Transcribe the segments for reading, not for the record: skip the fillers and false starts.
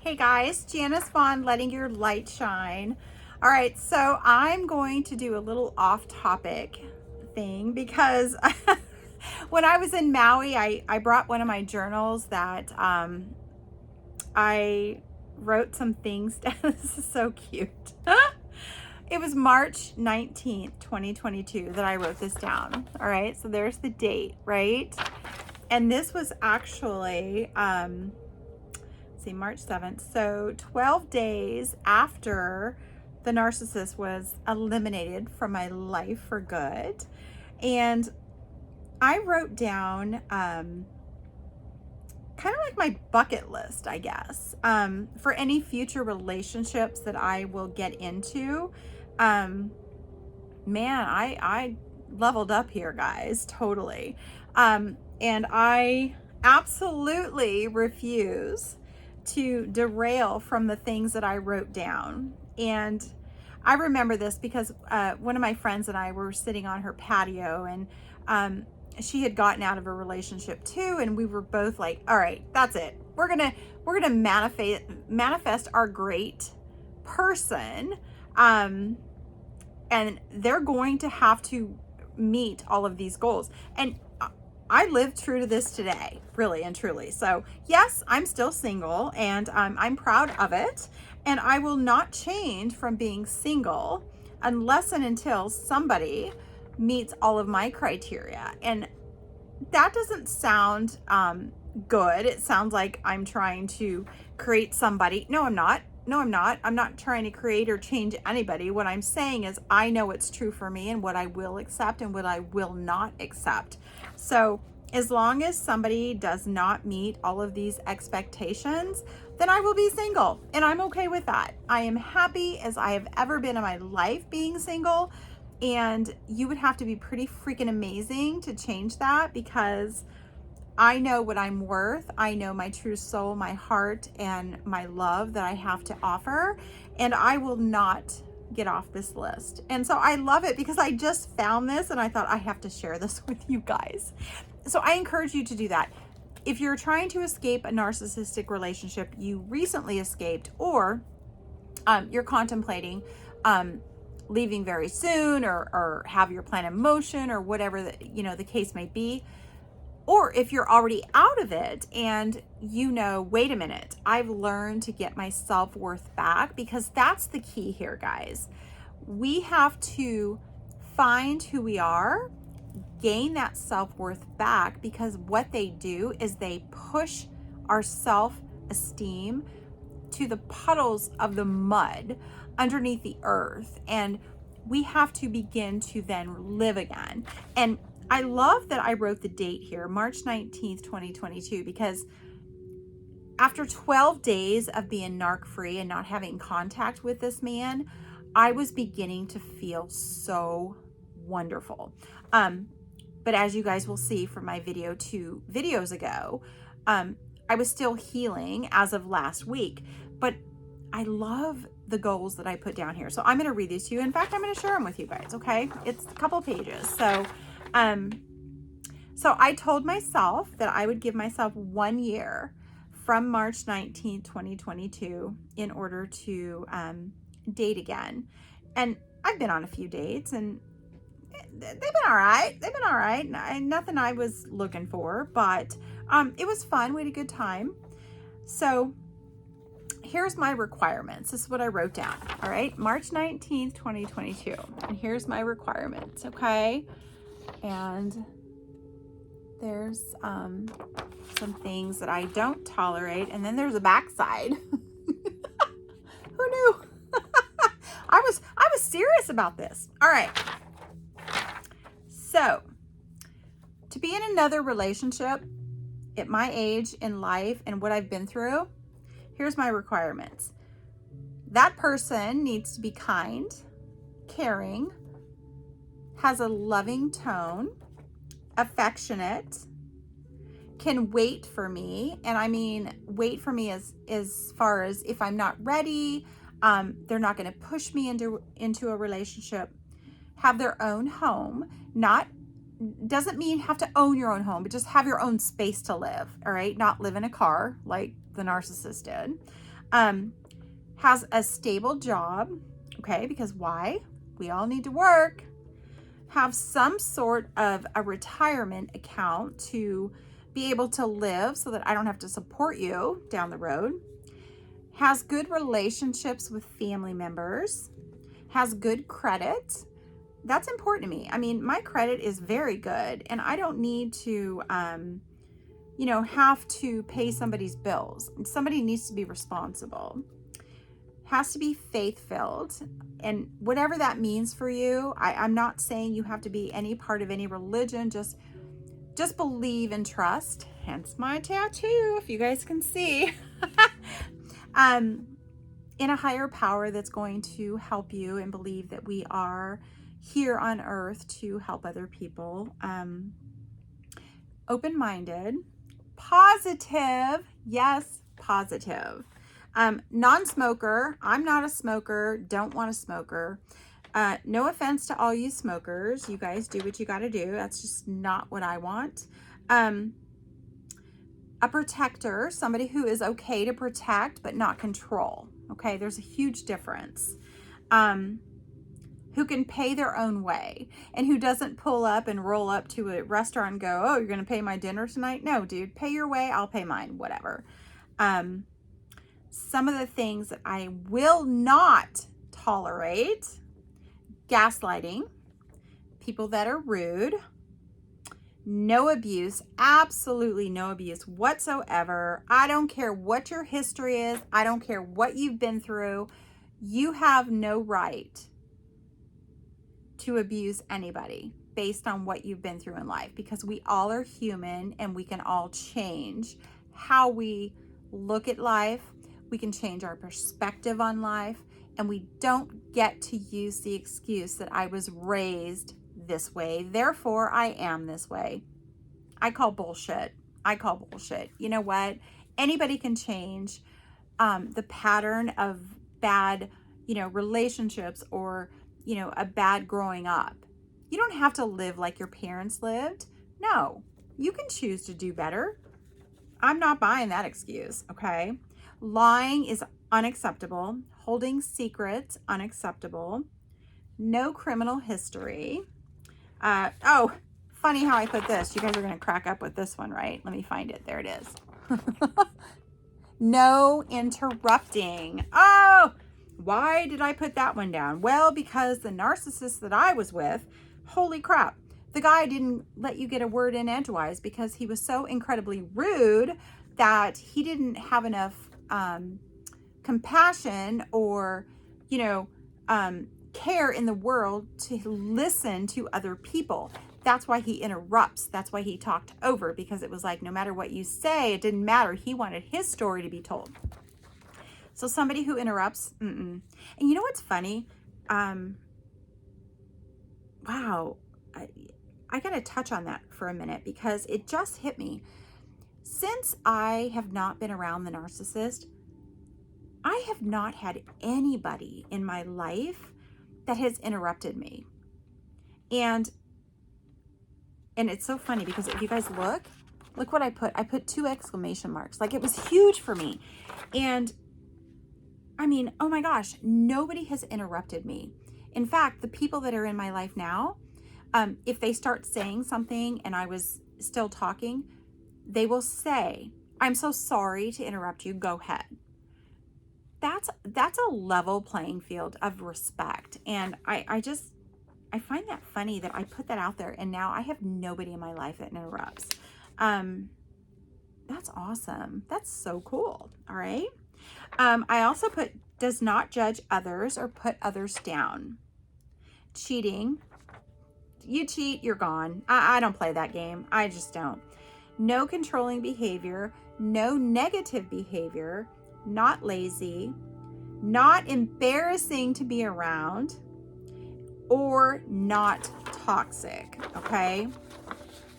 Hey guys, Janice Vaughn, letting your light shine. All right, so I'm going to do a little off-topic thing because when I was in Maui, I brought one of my journals that I wrote some things down. This is so cute. It was March 19th, 2022 that I wrote this down. All right, so there's the date, right? And this was actually, March 7th. So 12 days after the narcissist was eliminated from my life for good. And I wrote down kind of like my bucket list, I guess, for any future relationships that I will get into. Man, I leveled up here, guys, totally. And I absolutely refuse to derail from the things that I wrote down. And I remember this because one of my friends and I were sitting on her patio, and she had gotten out of a relationship too, and we were both like, all right, that's it. We're gonna manifest our great person, and they're going to have to meet all of these goals. And I live true to this today, really and truly. So yes, I'm still single, and I'm proud of it. And I will not change from being single unless and until somebody meets all of my criteria. And that doesn't sound good. It sounds like I'm trying to create somebody. No, I'm not. No, I'm not. I'm not trying to create or change anybody. What I'm saying is I know what's true for me and what I will accept and what I will not accept. So as long as somebody does not meet all of these expectations, then I will be single, and I'm okay with that. I am happy as I have ever been in my life being single, and you would have to be pretty freaking amazing to change that, because I know what I'm worth. I know my true soul, my heart, and my love that I have to offer, and I will not get off this list. And so I love it because I just found this and I thought I have to share this with you guys. So I encourage you to do that. If you're trying to escape a narcissistic relationship you recently escaped, or you're contemplating leaving very soon, or have your plan in motion, or whatever the case may be, or if you're already out of it and wait a minute, I've learned to get my self-worth back, because that's the key here, guys. We have to find who we are, gain that self-worth back, because what they do is they push our self-esteem to the puddles of the mud underneath the earth, and we have to begin to then live again. And I love that I wrote the date here, March 19th, 2022, because after 12 days of being narc-free and not having contact with this man, I was beginning to feel so wonderful. But as you guys will see from my video 2 videos ago, I was still healing as of last week. But I love the goals that I put down here. So I'm going to read these to you. In fact, I'm going to share them with you guys, okay? It's a couple pages. So I told myself that I would give myself 1 year from March 19th, 2022 in order to date again. And I've been on a few dates, and they've been all right. They've been all right. Nothing I was looking for, but it was fun. We had a good time. So here's my requirements. This is what I wrote down. All right, March 19th, 2022. And here's my requirements, okay? And there's some things that I don't tolerate, and then there's a backside. Who knew? I was serious about this. All right. So, to be in another relationship at my age in life and what I've been through, here's my requirements. That person needs to be kind, caring, has a loving tone, affectionate, can wait for me. And I mean, wait for me as far as if I'm not ready, they're not going to push me into a relationship, have their own home, doesn't mean have to own your own home, but just have your own space to live. All right. Not live in a car like the narcissist did. Has a stable job, okay, because why? We all need to work. Have some sort of a retirement account to be able to live so that I don't have to support you down the road. Has good relationships with family members. Has good credit. That's important to me. I mean, my credit is very good and I don't need to, have to pay somebody's bills. Somebody needs to be responsible. Has to be faith-filled, and whatever that means for you. I'm not saying you have to be any part of any religion. Just believe and trust. Hence my tattoo, if you guys can see. In a higher power that's going to help you, and believe that we are here on earth to help other people. Open-minded, positive. Yes, positive. Non-smoker. I'm not a smoker. Don't want a smoker. No offense to all you smokers. You guys do what you got to do. That's just not what I want. A protector. Somebody who is okay to protect but not control. Okay, there's a huge difference. Who can pay their own way and who doesn't pull up and roll up to a restaurant and go, oh, you're going to pay my dinner tonight? No, dude, pay your way. I'll pay mine, whatever. Some of the things that I will not tolerate: gaslighting, people that are rude, no abuse, absolutely no abuse whatsoever. I don't care what your history is. I don't care what you've been through. You have no right to abuse anybody based on what you've been through in life, because we all are human and we can all change how we look at life. We can change our perspective on life, and we don't get to use the excuse that I was raised this way, therefore I am this way. I call bullshit. You know what? Anybody can change the pattern of bad, relationships, or, a bad growing up. You don't have to live like your parents lived. No, you can choose to do better. I'm not buying that excuse, okay? Lying is unacceptable. Holding secrets, unacceptable. No criminal history. Oh, funny how I put this. You guys are going to crack up with this one, right? Let me find it. There it is. No interrupting. Oh, why did I put that one down? Well, because the narcissist that I was with, holy crap, the guy didn't let you get a word in edgewise because he was so incredibly rude that he didn't have enough compassion or, care in the world to listen to other people. That's why he interrupts. That's why he talked over, because it was like, no matter what you say, it didn't matter. He wanted his story to be told. So somebody who interrupts, And you know what's funny? Wow. I got to touch on that for a minute because it just hit me. Since I have not been around the narcissist, I have not had anybody in my life that has interrupted me. And it's so funny because if you guys look what I put 2 exclamation marks. Like, it was huge for me. And I mean, oh my gosh, nobody has interrupted me. In fact, the people that are in my life now, if they start saying something and I was still talking, they will say, I'm so sorry to interrupt you. Go ahead. That's a level playing field of respect. And I find that funny that I put that out there and now I have nobody in my life that interrupts. That's awesome. That's so cool. All right. I also put does not judge others or put others down. Cheating. You cheat, you're gone. I don't play that game. I just don't. No controlling behavior, no negative behavior, not lazy, not embarrassing to be around, or not toxic, okay?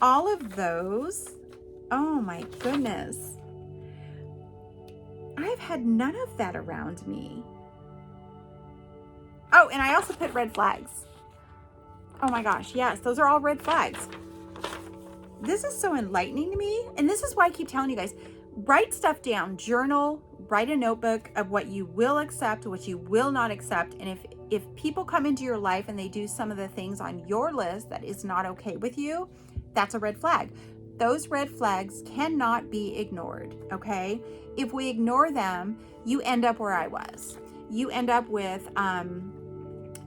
All of those, oh my goodness. I've had none of that around me. Oh, and I also put red flags. Oh my gosh, yes, those are all red flags. This is so enlightening to me. And this is why I keep telling you guys, write stuff down, journal, write a notebook of what you will accept, what you will not accept. And if people come into your life and they do some of the things on your list that is not okay with you, that's a red flag. Those red flags cannot be ignored, okay? If we ignore them, you end up where I was. You end up with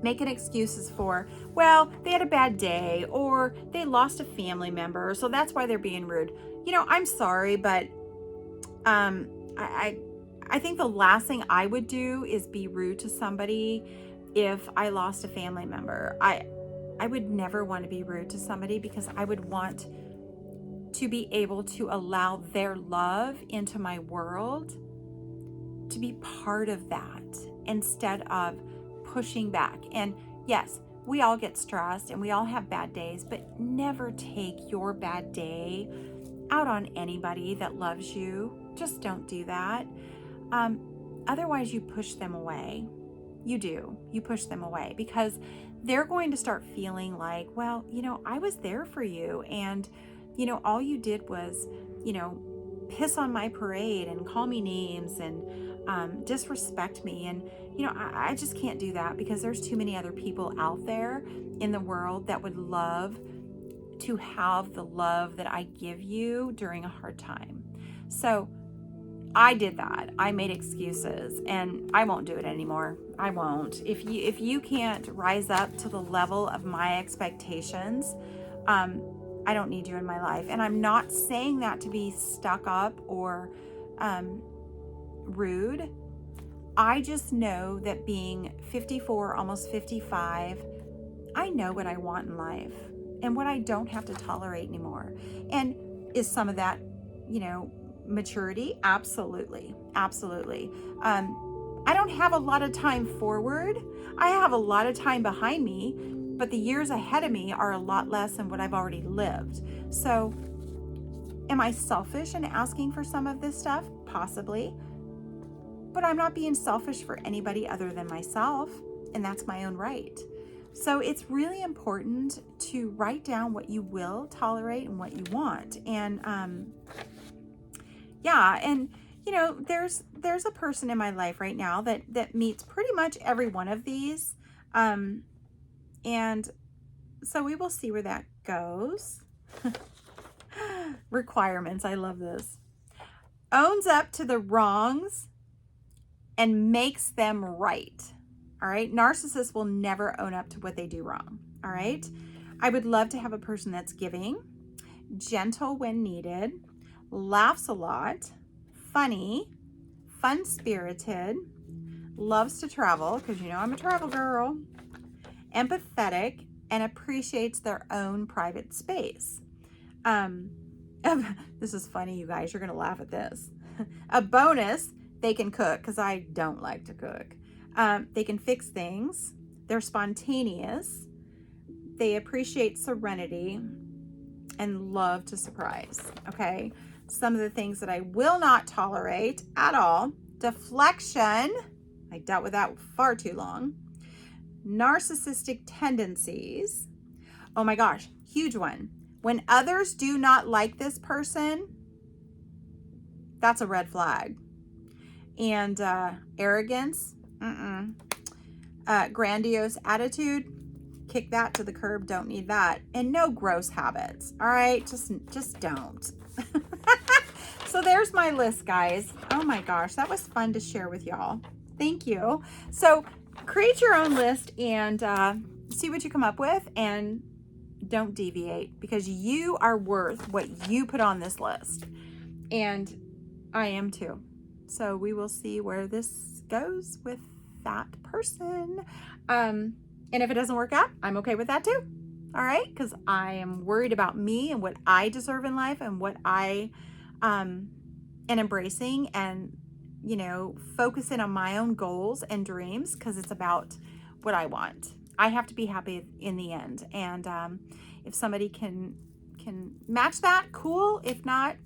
making excuses for, well, they had a bad day, or they lost a family member, so that's why they're being rude. You know, I'm sorry, but I think the last thing I would do is be rude to somebody if I lost a family member. I would never want to be rude to somebody, because I would want to be able to allow their love into my world, to be part of that instead of pushing back. And yes, we all get stressed and we all have bad days, but never take your bad day out on anybody that loves you. Just don't do that. Otherwise, you push them away. You do. You push them away, because they're going to start feeling like, well, you know, I was there for you, and you know, all you did was, you know, piss on my parade and call me names and disrespect me. And, you know, I just can't do that, because there's too many other people out there in the world that would love to have the love that I give you during a hard time. So I did that. I made excuses, and I won't do it anymore. I won't. If you can't rise up to the level of my expectations, I don't need you in my life. And I'm not saying that to be stuck up or rude. I just know that being 54, almost 55, I know what I want in life and what I don't have to tolerate anymore. And is some of that, you know, maturity? Absolutely. Absolutely. I don't have a lot of time forward. I have a lot of time behind me, but the years ahead of me are a lot less than what I've already lived. So am I selfish in asking for some of this stuff? Possibly. But I'm not being selfish for anybody other than myself, and that's my own right. So it's really important to write down what you will tolerate and what you want. And and you know, there's a person in my life right now that meets pretty much every one of these. And so we will see where that goes. Requirements. I love this. Owns up to the wrongs and makes them right. All right. Narcissists will never own up to what they do wrong. All right. I would love to have a person that's giving, gentle when needed, laughs a lot, funny, fun-spirited, loves to travel, because you know I'm a travel girl, empathetic, and appreciates their own private space. This is funny, you guys. You're going to laugh at this. A bonus, they can cook, because I don't like to cook. They can fix things. They're spontaneous. They appreciate serenity and love to surprise. Okay. Some of the things that I will not tolerate at all: deflection. I dealt with that far too long. Narcissistic tendencies. Oh my gosh, huge one. When others do not like this person, that's a red flag. And arrogance, grandiose attitude, kick that to the curb, don't need that. And no gross habits, all right? Just don't. So there's my list, guys. Oh my gosh, that was fun to share with y'all. Thank you. So create your own list and see what you come up with, and don't deviate, because you are worth what you put on this list. And I am too. So we will see where this goes with that person. And if it doesn't work out, I'm okay with that too. All right. Because I am worried about me and what I deserve in life and what I am embracing, and, you know, focusing on my own goals and dreams, because it's about what I want. I have to be happy in the end. And if somebody can match that, cool. If not,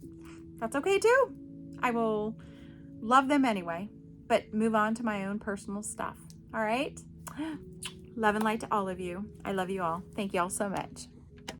that's okay too. I will love them anyway, but move on to my own personal stuff. All right. Love and light to all of you. I love you all. Thank you all so much.